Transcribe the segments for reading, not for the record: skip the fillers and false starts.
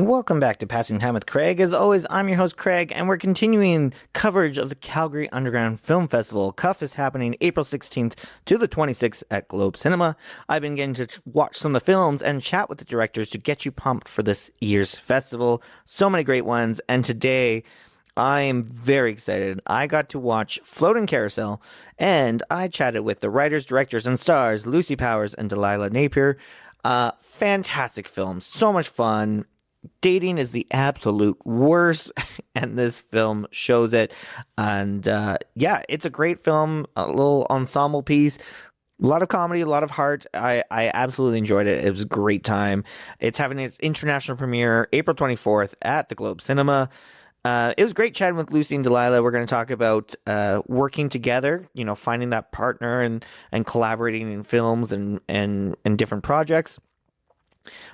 Welcome back to Passing Time with Craig. As always, I'm your host, Craig, and we're continuing coverage of the Calgary Underground Film Festival. CUF is happening April 16th to the 26th at Globe Cinema. I've been getting to watch some of the films and chat with the directors to get you pumped for this year's festival. So many great ones, and today I am very excited. I got to watch Floating Carousel, and I chatted with the writers, directors, and stars, Lucy Powers and Delilah Napier. Fantastic film, so much fun. Dating is the absolute worst, and this film shows it. And it's a great film, a little ensemble piece, a lot of comedy, a lot of heart. I absolutely enjoyed it. It was a great time. It's having its international premiere April 24th at the Globe Cinema. It was great chatting with Lucy and Delilah. We're going to talk about working together, finding that partner and collaborating in films and different projects,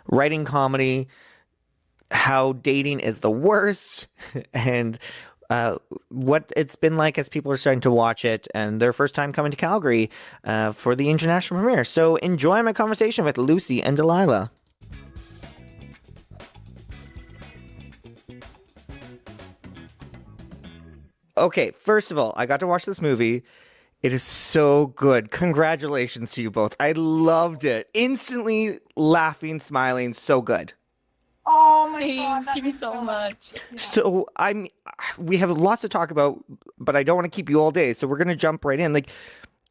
writing comedy, how dating is the worst, and what it's been like as people are starting to watch it and their first time coming to Calgary for the international premiere. So enjoy my conversation with Lucy and Delilah. Okay, first of all, I got to watch this movie. It is so good. Congratulations to you both. I loved it. Instantly laughing, smiling, so good. Oh my God, thank you so much. So we have lots to talk about, but I don't want to keep you all day. So we're going to jump right in.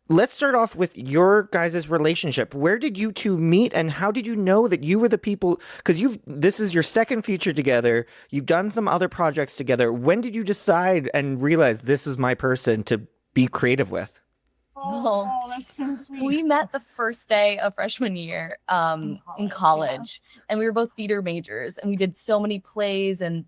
Let's start off with your guys' relationship. Where did you two meet, and how did you know that you were the people? Because this is your second feature together. You've done some other projects together. When did you decide and realize this is my person to be creative with? Oh, that's so sweet. We met the first day of freshman year in college, and we were both theater majors, and we did so many plays and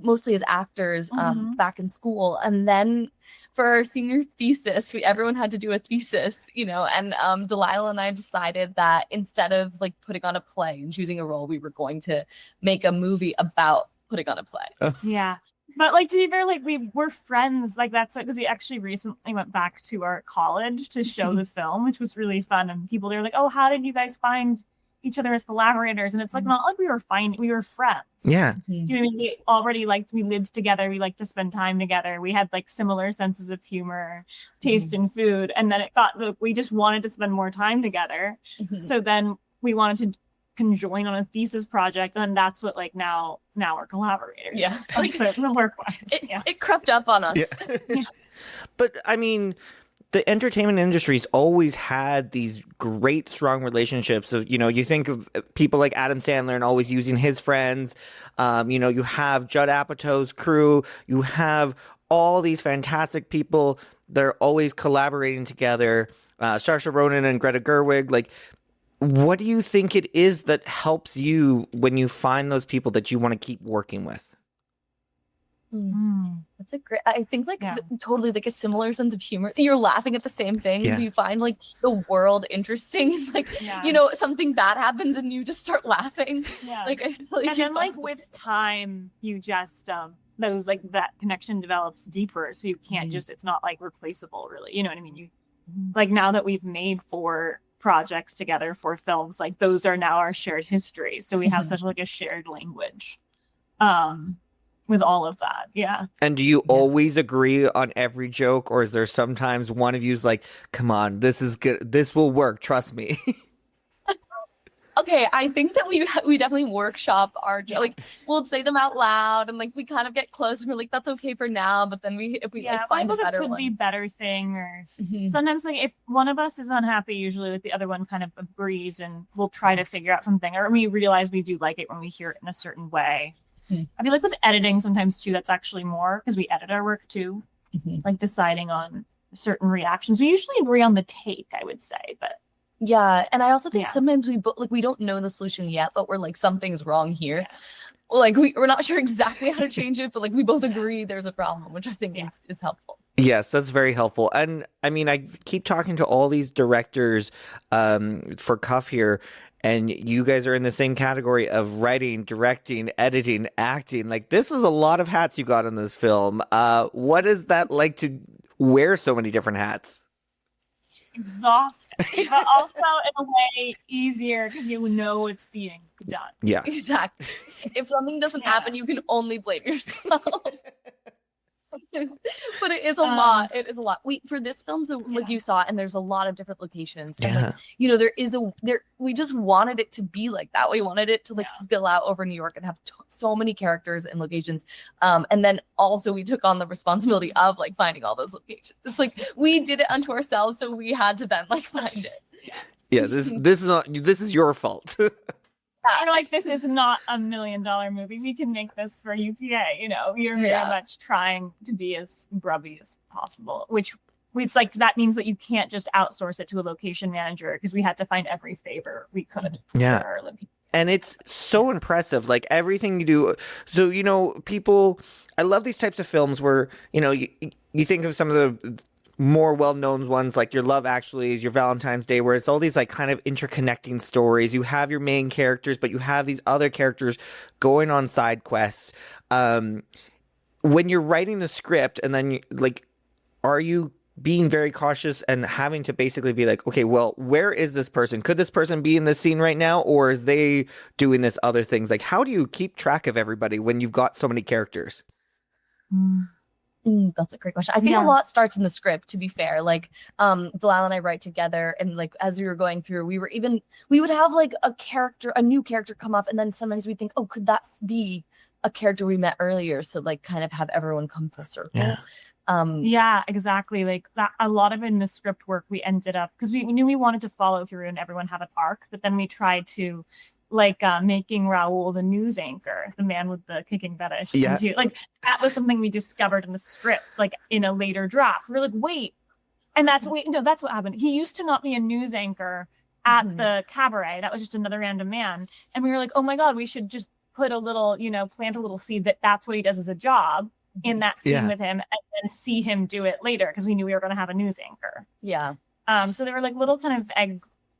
mostly as actors back in school. And then for our senior thesis, everyone had to do a thesis, and Delilah and I decided that instead of putting on a play and choosing a role, we were going to make a movie about putting on a play. Yeah. But to be fair, we were friends. That's because we actually recently went back to our college to show the film, which was really fun. And people, they were like, "Oh, how did you guys find each other as collaborators?" And it's not like we were friends. Yeah. Do you know what I mean? We already we lived together. We liked to spend time together. We had similar senses of humor, taste in food. And then it got, we just wanted to spend more time together. So then we wanted to conjoin on a thesis project, and that's what now we're collaborators. Yeah. It crept up on us. Yeah. But I mean, the entertainment industry's always had these great, strong relationships of, you think of people like Adam Sandler and always using his friends. You have Judd Apatow's crew. You have all these fantastic people. They're always collaborating together. Saoirse Ronan and Greta Gerwig. What do you think it is that helps you when you find those people that you want to keep working with? That's I think totally a similar sense of humor. You're laughing at the same things. Yeah. You find the world interesting. Something bad happens and you just start laughing. Yeah. I feel and then with time, you just those that connection develops deeper. So you can't just, it's not replaceable really. You know what I mean? You now that we've made 4 projects together for films, those are now our shared history. So we have such a shared language with all of that. Yeah. And do you always agree on every joke, or is there sometimes one of you's come on, this is good, this will work, trust me? Okay, I think that we definitely workshop our we'll say them out loud, and we kind of get close, and we're that's okay for now, but then if we find a better could one. be better thing, or sometimes if one of us is unhappy, usually the other one kind of agrees, and we'll try to figure out something, or we realize we do like it when we hear it in a certain way. I feel with editing sometimes too, that's actually more because we edit our work too, deciding on certain reactions. We usually agree on the take, I would say, but. Yeah, and I also think sometimes we don't know the solution yet, but we're something's wrong here. Yeah. We're not sure exactly how to change it, but we both agree there's a problem, which I think is helpful. Yes, that's very helpful. And I mean, I keep talking to all these directors for CUF here, and you guys are in the same category of writing, directing, editing, acting. This is a lot of hats you got in this film. What is that like to wear so many different hats? exhausting, but also in a way easier because you know it's being done. Yeah. Exactly. If something doesn't happen, you can only blame yourself. But it is a lot. It is a lot. For this film, so like you saw, and there's a lot of different locations. And like, we just wanted it to be like that. We wanted it to like spill out over New York and have so many characters and locations. And then also we took on the responsibility of like finding all those locations. It's like we did it unto ourselves, so we had to then like find it. Yeah, this is your fault. We're like, this is not $1 million movie. We can make this for UPA. You know, we are very much trying to be as grubby as possible, which it's like that means that you can't just outsource it to a location manager because we had to find every favor we could. Yeah. For our location. And it's so impressive, like everything you do. So, you know, I love these types of films where, you know, you think of some of the more well-known ones like your Love Actuallys, your Valentine's Day, where it's all these like kind of interconnecting stories. You have your main characters, but you have these other characters going on side quests. When you're writing the script, and then are you being very cautious and having to basically be like, okay, well, where is this person? Could this person be in this scene right now, or is they doing this other things? Like, how do you keep track of everybody when you've got so many characters? That's a great question. I think a lot starts in the script, to be fair. Like, Delilah and I write together, and like as we were going through, we would have like a new character come up, and then sometimes we think, oh, could that be a character we met earlier? So like kind of have everyone come full circle. Yeah, exactly. Like that, a lot of it in the script work, we ended up because we knew we wanted to follow through and everyone have an arc, but then we tried to making Raoul the news anchor, the man with the kicking fetish. Yeah. Like that was something we discovered in the script, like in a later draft. We were like, wait. And that's what happened. He used to not be a news anchor at the cabaret. That was just another random man. And we were like, oh my God, we should just put a little, plant a little seed that's what he does as a job in that scene with him, and then see him do it later because we knew we were going to have a news anchor. Yeah. So there were like little kind of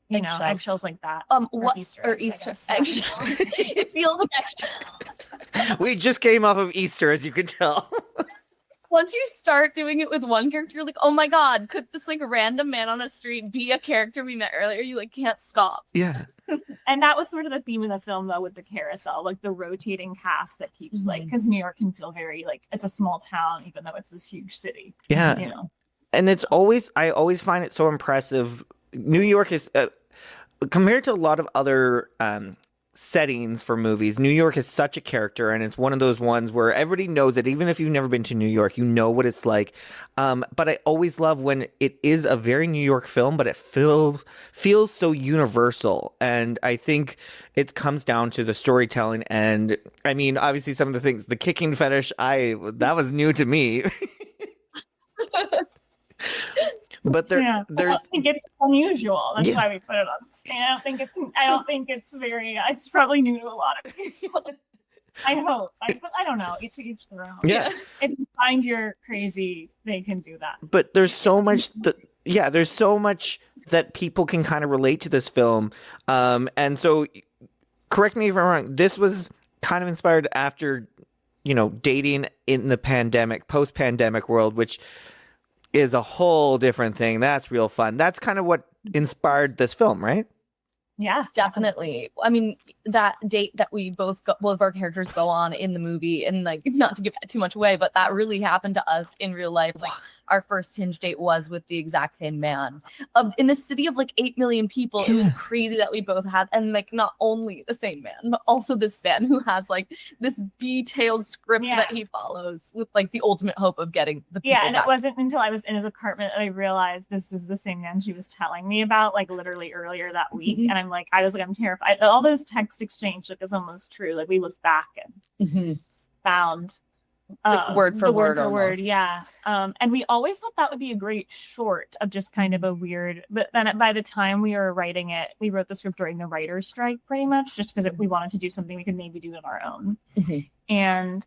eggshells like that. What Easter eggshells? It feels like eggshells. We just came off of Easter, as you can tell. Once you start doing it with one character, you're like, oh my God, could this like random man on a street be a character we met earlier? You like can't stop. Yeah. And that was sort of the theme of the film, though, with the carousel, like the rotating cast that keeps because New York can feel very like it's a small town, even though it's this huge city. Yeah. And I always find it so impressive. New York is compared to a lot of other settings for movies. New York is such a character, and it's one of those ones where everybody knows it. Even if you've never been to New York, you know what it's like. But I always love when it is a very New York film, but it feels so universal. And I think it comes down to the storytelling. And I mean, obviously, some of the things, the kicking fetish, that was new to me. But there's. I don't think it's unusual. That's why we put it on screen. I don't think it's very. It's probably new to a lot of people. I hope. I don't know. Each their own. Yeah. If you find you're crazy, they can do that. But there's so much there's so much that people can kind of relate to this film. And so, correct me if I'm wrong. This was kind of inspired after, dating in the post-pandemic world, which is a whole different thing. That's real fun. That's kind of what inspired this film, right? Yes, definitely. I mean, that date that we both of our characters go on in the movie, and like not to give too much away, but that really happened to us in real life. Like our first Hinge date was with the exact same man. In the city of like 8 million people, it was crazy that we both had, and like not only the same man, but also this man who has like this detailed script that he follows with like the ultimate hope of getting the people and back. It wasn't until I was in his apartment that I realized this was the same man she was telling me about, like literally earlier that week. And I'm terrified. All those text exchange is almost true. Like we looked back and found like word for word. Yeah. And we always thought that would be a great short of just kind of a weird, but then by the time we were writing it, we wrote the script during the writer's strike pretty much, just because we wanted to do something we could maybe do on our own. And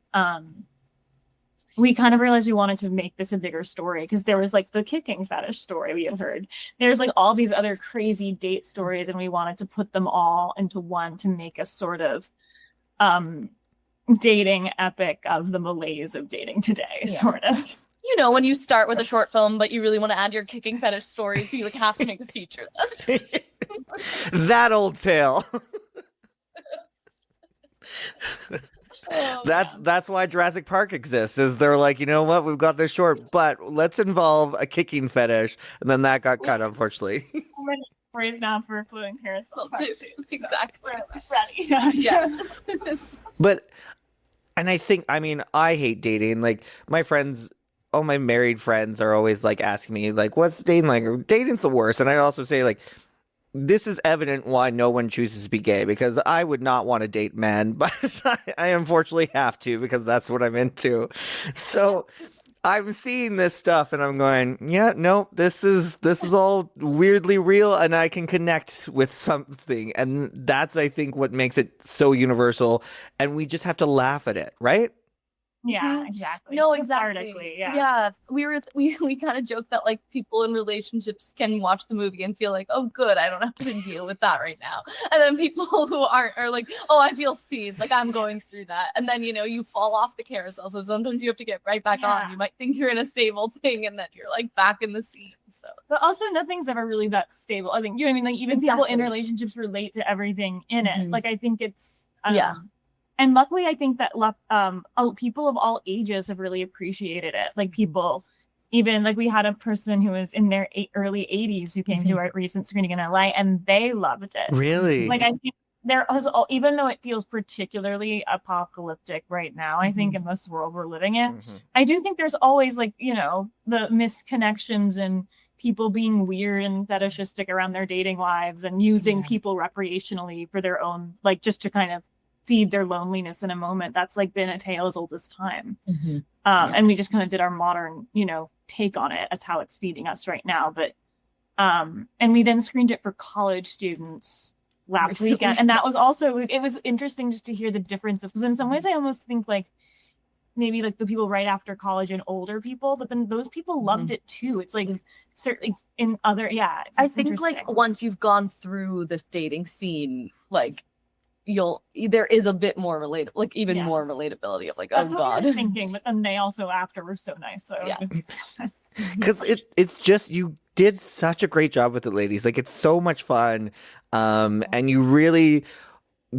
we kind of realized we wanted to make this a bigger story because there was like the kicking fetish story we had heard. There's like all these other crazy date stories, and we wanted to put them all into one to make a sort of dating epic of the malaise of dating today, sort of. when you start with a short film, but you really want to add your kicking fetish story, so you like have to make a feature. That old tale. Oh, That's why Jurassic Park exists. Is they're like, you know what, we've got this short, but let's involve a kicking fetish, and then that got cut, unfortunately. Praise now for floating carousel. Exactly. Ready. Yeah. But, and I mean, I hate dating. Like, my friends, all my married friends are always like asking me, like, what's dating like? Dating's the worst. And I also say, like, this is evident why no one chooses to be gay, because I would not want to date men, but I unfortunately have to, because that's what I'm into. So I'm seeing this stuff and I'm going, yeah, no, this is all weirdly real, and I can connect with something. And that's, I think, what makes it so universal. And we just have to laugh at it, right? Yeah, exactly. No, exactly. Cathartically, yeah. Yeah. We kind of joke that like people in relationships can watch the movie and feel like, oh, good, I don't have to deal with that right now. And then people who aren't are like, oh, I feel seized, like I'm going through that. And then you fall off the carousel. So sometimes you have to get right back on. You might think you're in a stable thing, and then you're like back in the scene. So, but also nothing's ever really that stable. I think, you know what I mean? Like even people in relationships relate to everything in it. Like I think it's And luckily, I think that people of all ages have really appreciated it. Like people, even like we had a person who was in their early 80s who came to our recent screening in LA, and they loved it. Really? Like I think there was, even though it feels particularly apocalyptic right now, I think in this world we're living in, I do think there's always like, the misconnections and people being weird and fetishistic around their dating lives and using people recreationally for their own, like just to kind of feed their loneliness in a moment. That's like been a tale as old as time. And we just kind of did our modern, take on it as how it's feeding us right now. But and we then screened it for college students last weekend. And that was also, it was interesting just to hear the differences. Because in some ways I almost think like maybe like the people right after college and older people, but then those people loved it too. It's like certainly in other, I think like once you've gone through this dating scene, like there is a bit more more relatability of like, that's oh what god, we were thinking. But then they also after were so nice. So because it's just, you did such a great job with it, ladies. Like it's so much fun, and you really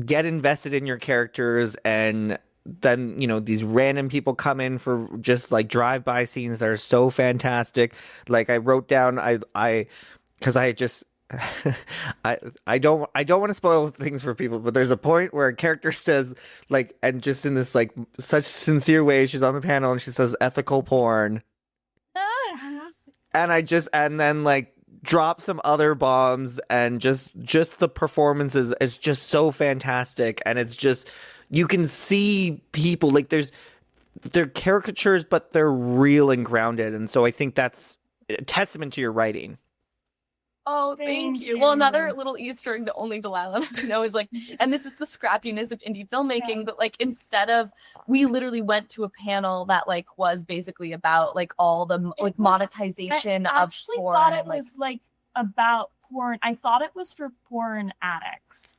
get invested in your characters, and then these random people come in for just like drive-by scenes that are so fantastic. Like I wrote down, because I just I don't want to spoil things for people, but there's a point where a character says like, and just in this like such sincere way, she's on the panel and she says ethical porn, and then like drop some other bombs, and just the performances is just so fantastic. And it's just, you can see people like they're caricatures, but they're real and grounded. And so I think that's a testament to your writing. Oh, thank you. Well, another little Easter egg that only Delilah knows is like, and this is the scrappiness of indie filmmaking, but like instead of, we literally went to a panel that like was basically about like all the like monetization of porn. I thought it was like about porn. I thought it was for porn addicts.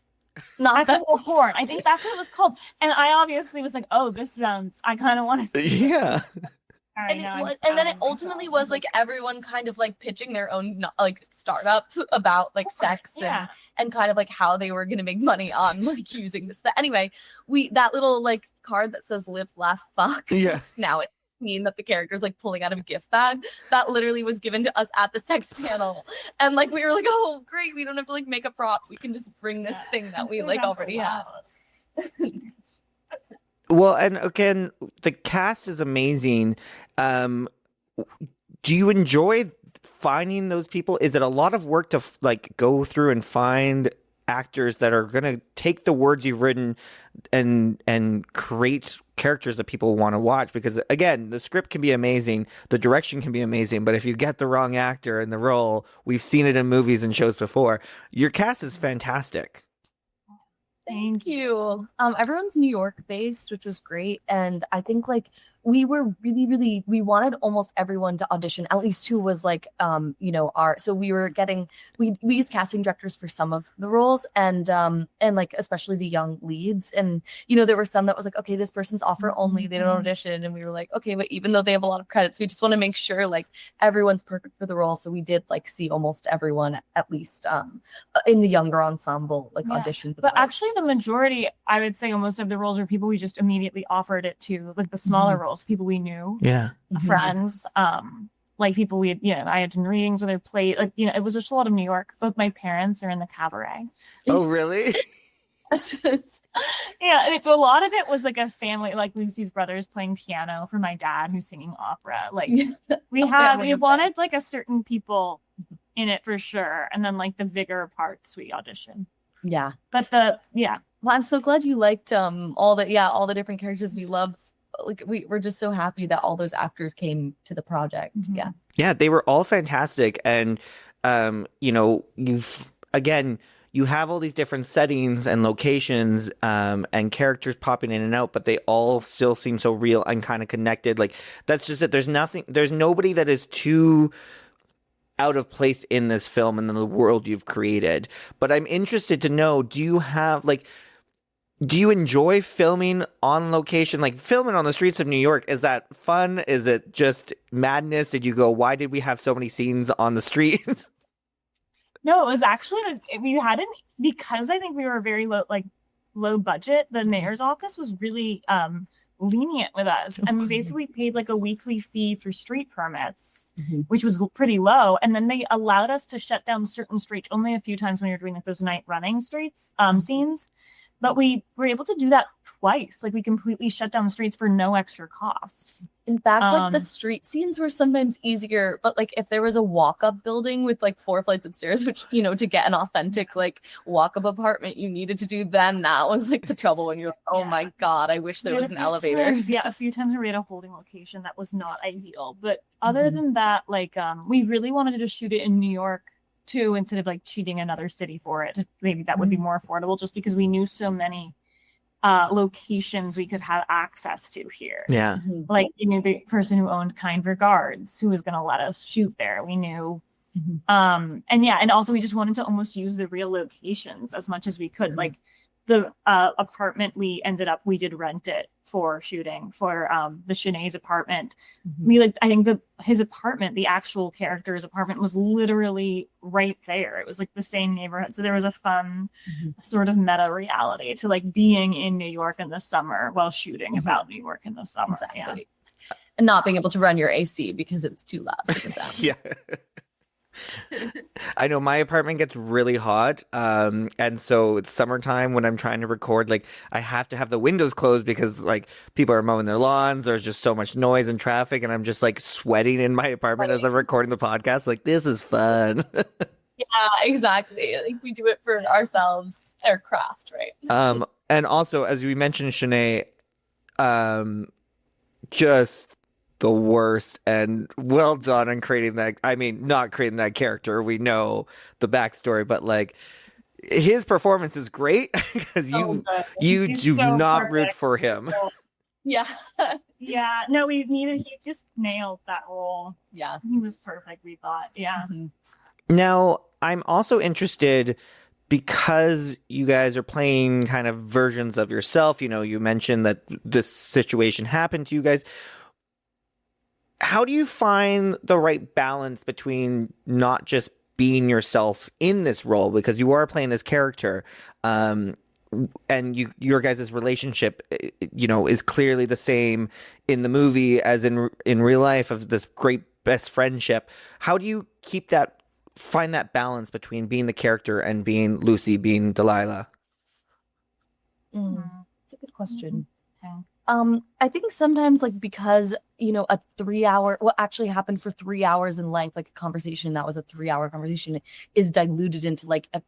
Not that porn. I think that's what it was called. And I obviously was like, oh, this sounds, I kind of want to see it. Yeah. And then it ultimately was like everyone kind of like pitching their own like startup about like sex and kind of like how they were gonna make money on like using this. But anyway, that little like card that says live, laugh, fuck. Now it's mean that the character's like pulling out of a gift bag that literally was given to us at the sex panel, and like we were like, oh great, we don't have to like make a prop, we can just bring this thing that we like already have. Well, and again, the cast is amazing. Do you enjoy finding those people? Is it a lot of work to like go through and find actors that are going to take the words you've written and create characters that people want to watch? Because again, the script can be amazing, the direction can be amazing, but if you get the wrong actor in the role, we've seen it in movies and shows before. Your cast is fantastic. Thank you. Everyone's New York based, which was great. And I think like we were really we wanted almost everyone to audition, at least who was like so we were getting we used casting directors for some of the roles, and like especially the young leads, and there were some that was like, okay, this person's offer only, they don't audition, and we were like, okay, but even though they have a lot of credits, we just want to make sure like everyone's perfect for the role. So we did like see almost everyone, at least in the younger ensemble, like audition for the but roles. actually the majority, I would say almost of the roles, were people we just immediately offered it to, like the smaller roles, people we knew, friends, like people we had, I had done readings with, or played, like, it was just a lot of New York. Both my parents are in the cabaret. Oh, really? Yeah, and a lot of it was like a family, like Lucy's brothers playing piano for my dad, who's singing opera. Like we wanted like a certain people in it for sure, and then like the bigger parts we auditioned. Yeah, but well, I'm so glad you liked all the different characters. We love, like, we're just so happy that all those actors came to the project. Yeah, they were all fantastic, and you have all these different settings and locations and characters popping in and out, but they all still seem so real and kind of connected. Like, that's just it. There's nobody that is too out of place in this film and in the world you've created. But I'm interested to know, do you enjoy filming on location, like filming on the streets of New York? Is that fun? Is it just madness? Did you go, why did we have so many scenes on the streets? No, it was actually we hadn't, because I think we were very low budget. The mayor's office was really lenient with us, and we basically paid like a weekly fee for street permits, which was pretty low. And then they allowed us to shut down certain streets only a few times when you're doing like those night running streets scenes. But we were able to do that twice. Like, we completely shut down the streets for no extra cost. In fact, like the street scenes were sometimes easier, but like if there was a walk-up building with like 4 flights of stairs, which, to get an authentic like walk-up apartment, you needed to do, then that was like the trouble when you're like, oh my God, I wish there was an elevator. A few times we had a holding location that was not ideal. But other than that, like we really wanted to just shoot it in New York too, instead of like cheating another city for it. Maybe that would be more affordable, just because we knew so many locations we could have access to here. Yeah. Like, the person who owned Kind Regards, who was going to let us shoot there, we knew. And also we just wanted to almost use the real locations as much as we could. Like the apartment we did rent it for shooting for the Shanae's apartment. I think his apartment, the actual character's apartment, was literally right there. It was like the same neighborhood. So there was a fun sort of meta reality to like being in New York in the summer while shooting about New York in the summer. Exactly. And not being able to run your AC because it's too loud for the sound. Yeah. I know my apartment gets really hot, and so it's summertime when I'm trying to record. Like, I have to have the windows closed because like people are mowing their lawns. There's just so much noise and traffic, and I'm just like sweating in my apartment as I'm recording the podcast. Like, this is fun. Yeah, exactly. I think we do it for ourselves, our craft, right? And also, as we mentioned, Shanae, just the worst, and well done on creating that. I mean, not creating that character. We know the backstory, but like his performance is great because you do not perfect. root for him. Yeah. Yeah. No, he just nailed that role. Yeah. He was perfect, we thought. Yeah. Now, I'm also interested, because you guys are playing kind of versions of yourself. You mentioned that this situation happened to you guys. How do you find the right balance between not just being yourself in this role, because you are playing this character, and your guys' relationship, is clearly the same in the movie as in real life, of this great best friendship. How do you find that balance between being the character and being Lucy, being Delilah? It's a good question. Okay. I think sometimes, like, because a 3-hour, what actually happened for 3 hours in length, like a conversation that was a 3-hour conversation, is diluted into like a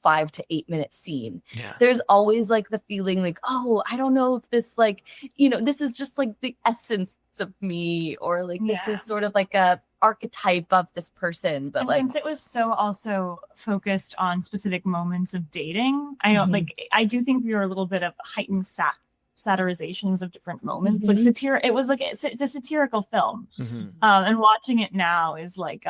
5 to 8 minute scene. Yeah. There's always like the feeling like, oh, I don't know if this like this is just like the essence of me, or like this is sort of like a archetype of this person. But since it was so also focused on specific moments of dating, I don't I do think we were a little bit of heightened satirizations of different moments. Like it was like it's a satirical film. And watching it now is like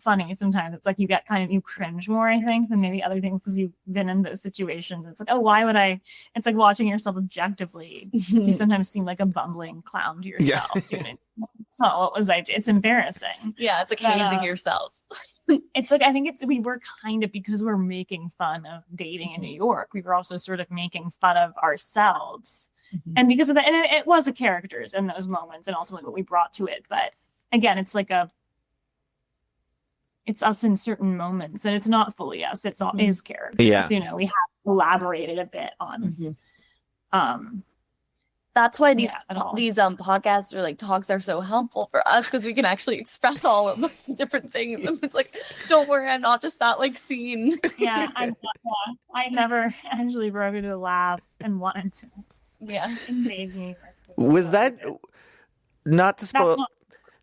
funny sometimes. It's like you get you cringe more, I think, than maybe other things because you've been in those situations. It's like, oh, why would I? It's like watching yourself objectively. You sometimes seem like a bumbling clown to yourself. Doing, oh, what was I? It's embarrassing. Yeah, it's like hazing yourself. It's like, I think we were kind of, because we're making fun of dating in New York, we were also sort of making fun of ourselves. And because of that, and it was the characters in those moments and ultimately what we brought to it. But again, it's like it's us in certain moments, and it's not fully us. It's all is characters. Yeah. You know, we have elaborated a bit on that's why these podcasts or like talks are so helpful for us, because we can actually express all of the different things. And it's like, don't worry, I'm not just that like scene. Yeah, I never actually broke into a laugh and wanted to. Yeah, invade me. Was that not to spoil?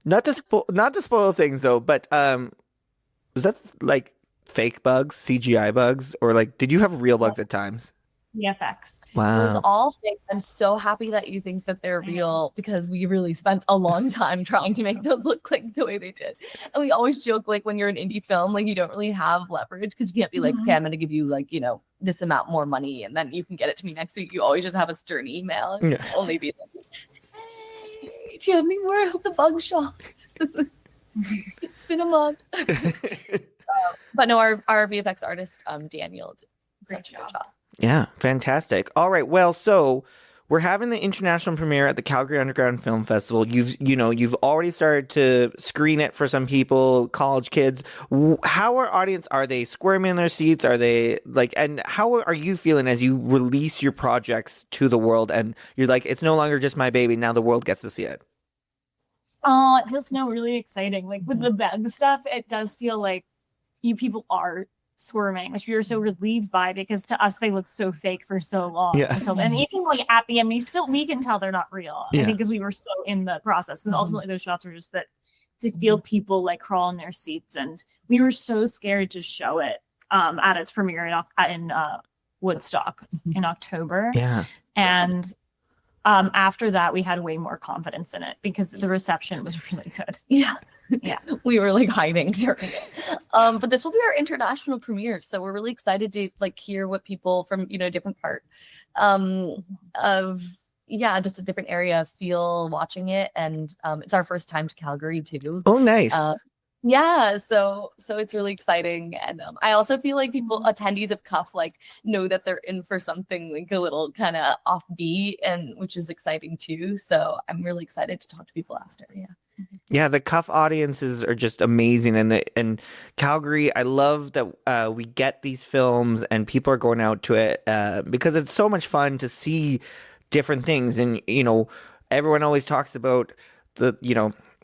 Not to spoil things though, but was that like fake bugs, CGI bugs, or like did you have real bugs at times? VFX. Wow. It was all fake. I'm so happy that you think that they're real, because we really spent a long time trying to make those look like the way they did. And we always joke, like, when you're an indie film, like, you don't really have leverage, because you can't be like, okay, I'm going to give you like, you know, this amount more money and then you can get it to me next week. You always just have a stern email and only be like, hey, do you have any more of the bug shots? It's been a month. But no, our VFX artist, Daniel, did great job. Yeah, fantastic. All right, well, so we're having the international premiere at the Calgary Underground Film Festival. You've already started to screen it for some people, college kids. How are they squirming in their seats? Are they like, and how are you feeling as you release your projects to the world and you're like, it's no longer just my baby, now the world gets to see it? Oh, it feels really exciting. Like with the bug stuff, it does feel like you people are squirming, which we were so relieved by, because to us they looked so fake for so long. Yeah. And even like at the end, we can tell they're not real. I think because we were so in the process, because ultimately those shots were just that to feel people like crawl in their seats, and we were so scared to show it at its premiere in Woodstock in October. Yeah. And after that we had way more confidence in it because the reception was really good. Yeah. We were like hiding during it. But this will be our international premiere, so we're really excited to like hear what people from different part of just a different area feel watching it. And it's our first time to Calgary too. Oh, nice. So it's really exciting. And I also feel like attendees of Cuff like know that they're in for something like a little kind of offbeat, and which is exciting too. So I'm really excited to talk to people after. Yeah, the Cuff audiences are just amazing, and Calgary, I love that we get these films and people are going out to it because it's so much fun to see different things. And everyone always talks about the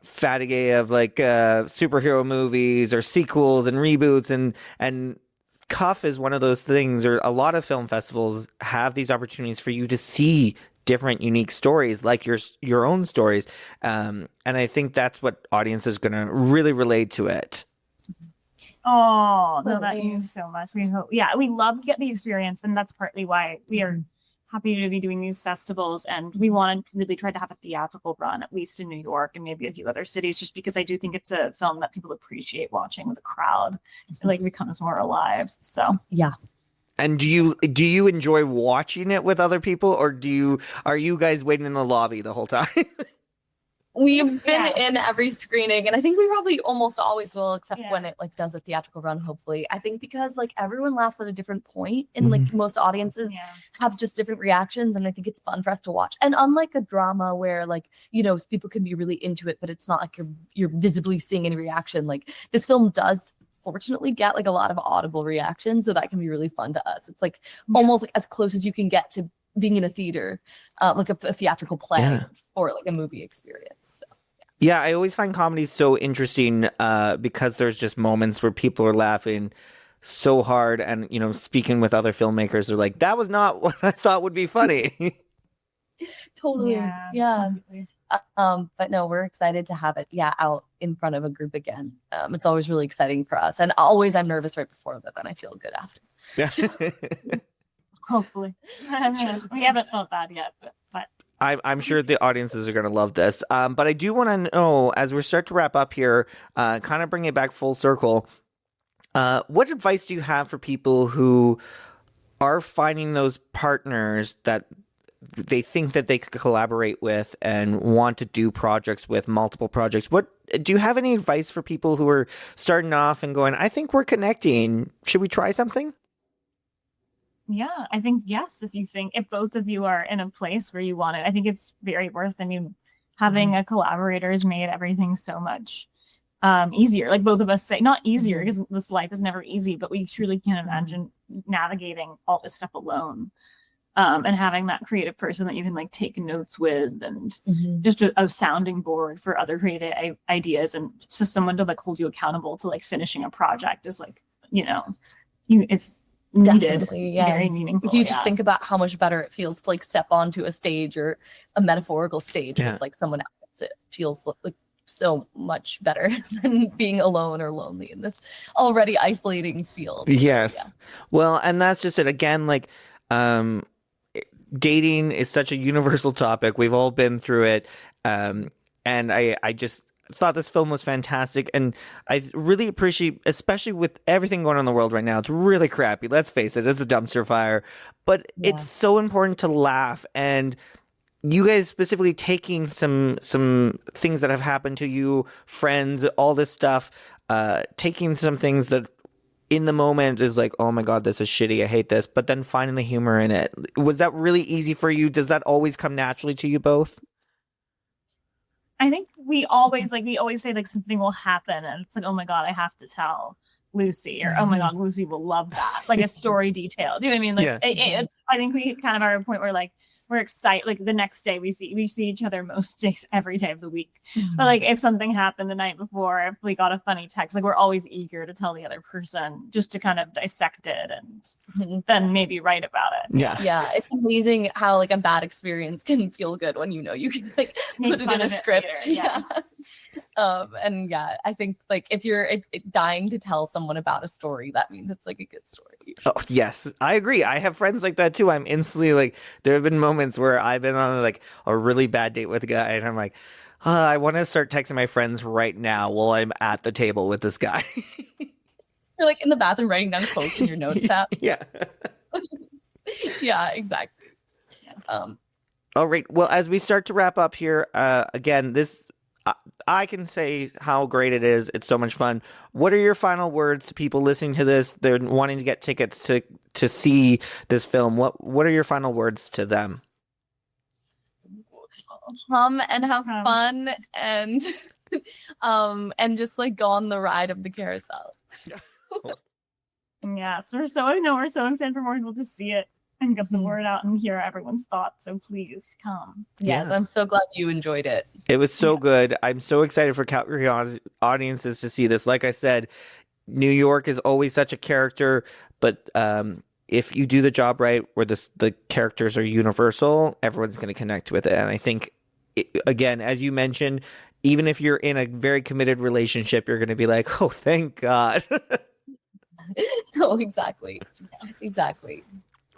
fatigue of like superhero movies or sequels and reboots, and Cuff is one of those things, or a lot of film festivals have these opportunities for you to see different unique stories like your own stories, and I think that's what audience is going to really relate to it. Oh no, that means so much. We hope, we love to get the experience, and that's partly why we are happy to be doing these festivals, and we want to really try to have a theatrical run, at least in New York and maybe a few other cities, just because I do think it's a film that people appreciate watching with a crowd. It like becomes more alive. So yeah. And do you enjoy watching it with other people, or are you guys waiting in the lobby the whole time? We've been in every screening, and I think we probably almost always will, except when it like does a theatrical run, hopefully. I think because like everyone laughs at a different point, and like most audiences have just different reactions, and I think it's fun for us to watch. And unlike a drama where like people can be really into it, but it's not like you're visibly seeing any reaction, like this film does fortunately get like a lot of audible reactions, so that can be really fun to us. It's like almost like as close as you can get to being in a theater, like a theatrical play or like a movie experience. So, yeah, I always find comedy so interesting because there's just moments where people are laughing so hard, and speaking with other filmmakers, they're like, that was not what I thought would be funny. Totally. Yeah. But no, we're excited to have it out in front of a group again. It's always really exciting for us, and always I'm nervous right before, but then I feel good after. Hopefully. We haven't felt that yet, but I'm sure the audiences are going to love this. But I do want to know, as we start to wrap up here, kind of bring it back full circle, what advice do you have for people who are finding those partners that they think that they could collaborate with and want to do projects with, multiple projects? What do you have any advice for people who are starting off and going, I think we're connecting, should we try something? yeah, I think yes. If both of you are in a place where you want it, I think it's very worth it. I mean, having a collaborator has made everything so much easier. Like both of us say, not easier because this life is never easy, but we truly can't imagine navigating all this stuff alone. And having that creative person that you can like take notes with, and just a sounding board for other creative ideas, and just someone to like hold you accountable to like finishing a project is like, it's needed. Definitely, yeah. Very meaningful. If you just think about how much better it feels to like step onto a stage or a metaphorical stage with like someone else, it feels like so much better than being alone or lonely in this already isolating field. Yes. So, yeah. Well, and that's just it. Again, like, dating is such a universal topic. We've all been through it. And I just thought this film was fantastic. And I really appreciate, especially with everything going on in the world right now, it's really crappy. Let's face it, it's a dumpster fire. But it's so important to laugh. And you guys specifically taking some things that have happened to you, friends, all this stuff, taking some things that in the moment is like, oh my God, this is shitty, I hate this, but then finding the humor in it. Was that really easy for you? Does that always come naturally to you both? I think we always say like something will happen and it's like, oh my God, I have to tell Lucy, or oh my God, Lucy will love that. Like a story detail. Do you know what I mean? Like it's, I think we kind of are at a point where like we're excited. Like the next day we see each other most days, every day of the week. But like if something happened the night before, if we got a funny text, like we're always eager to tell the other person just to kind of dissect it and then maybe write about it. Yeah. It's amazing how like a bad experience can feel good when you can like put it in a script. Later, And I think like if you're dying to tell someone about a story, that means it's like a good story. Oh, yes, I agree. I have friends like that too. I'm instantly like, there have been moments where I've been on like a really bad date with a guy and I'm like, I want to start texting my friends right now while I'm at the table with this guy. You're like in the bathroom writing down quotes in your notes app. Yeah. Yeah, exactly. All right. Well, as we start to wrap up here, again, this I can say how great it is. It's so much fun. What are your final words to people listening to this? They're wanting to get tickets to see this film. What are your final words to them? Come and have fun and just like go on the ride of the carousel. Yes, we're so excited for more people to see it and get the word out and hear everyone's thoughts. So please come. Yes, I'm so glad you enjoyed it. It was so good. I'm so excited for Calgary audiences to see this. Like I said, New York is always such a character, but if you do the job right, where the characters are universal, everyone's going to connect with it. And I think, again, as you mentioned, even if you're in a very committed relationship, you're going to be like, oh, thank God. Oh, exactly. Yeah, exactly.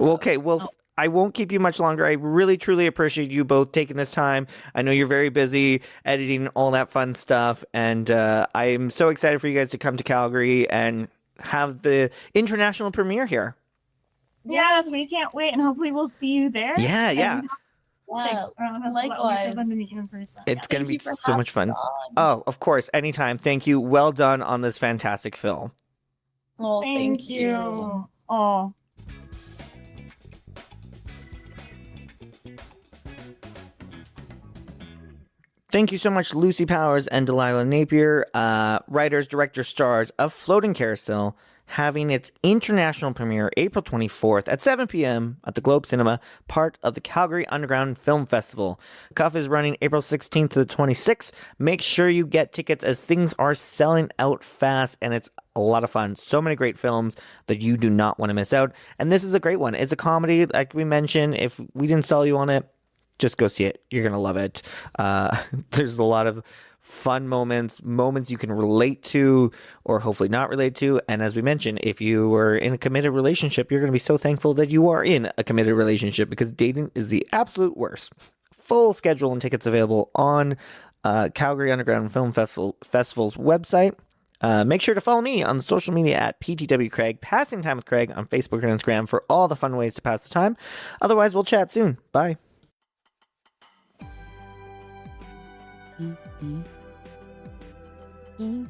Okay, well, I won't keep you much longer. I really, truly appreciate you both taking this time. I know you're very busy editing all that fun stuff, and I'm so excited for you guys to come to Calgary and have the international premiere here. Yes, we can't wait, and hopefully we'll see you there. Yeah. Yeah, likewise. It's going to be so much fun. Oh, of course, anytime. Thank you. Well done on this fantastic film. Oh, Thank you. Oh. Thank you so much, Lucy Powers and Delilah Napier, writers, directors, stars of Floating Carousel, having its international premiere April 24th at 7 p.m. at the Globe Cinema, part of the Calgary Underground Film Festival. Cuff is running April 16th to the 26th. Make sure you get tickets as things are selling out fast, and it's a lot of fun. So many great films that you do not want to miss out. And this is a great one. It's a comedy, like we mentioned. If we didn't sell you on it, just go see it. You're going to love it. There's a lot of fun moments you can relate to or hopefully not relate to. And as we mentioned, if you were in a committed relationship, you're going to be so thankful that you are in a committed relationship, because dating is the absolute worst. Full schedule and tickets available on Calgary Underground Film Festival's website. Make sure to follow me on social media at PTW Craig, Passing Time with Craig on Facebook and Instagram for all the fun ways to pass the time. Otherwise, we'll chat soon. Bye. Mm-hmm.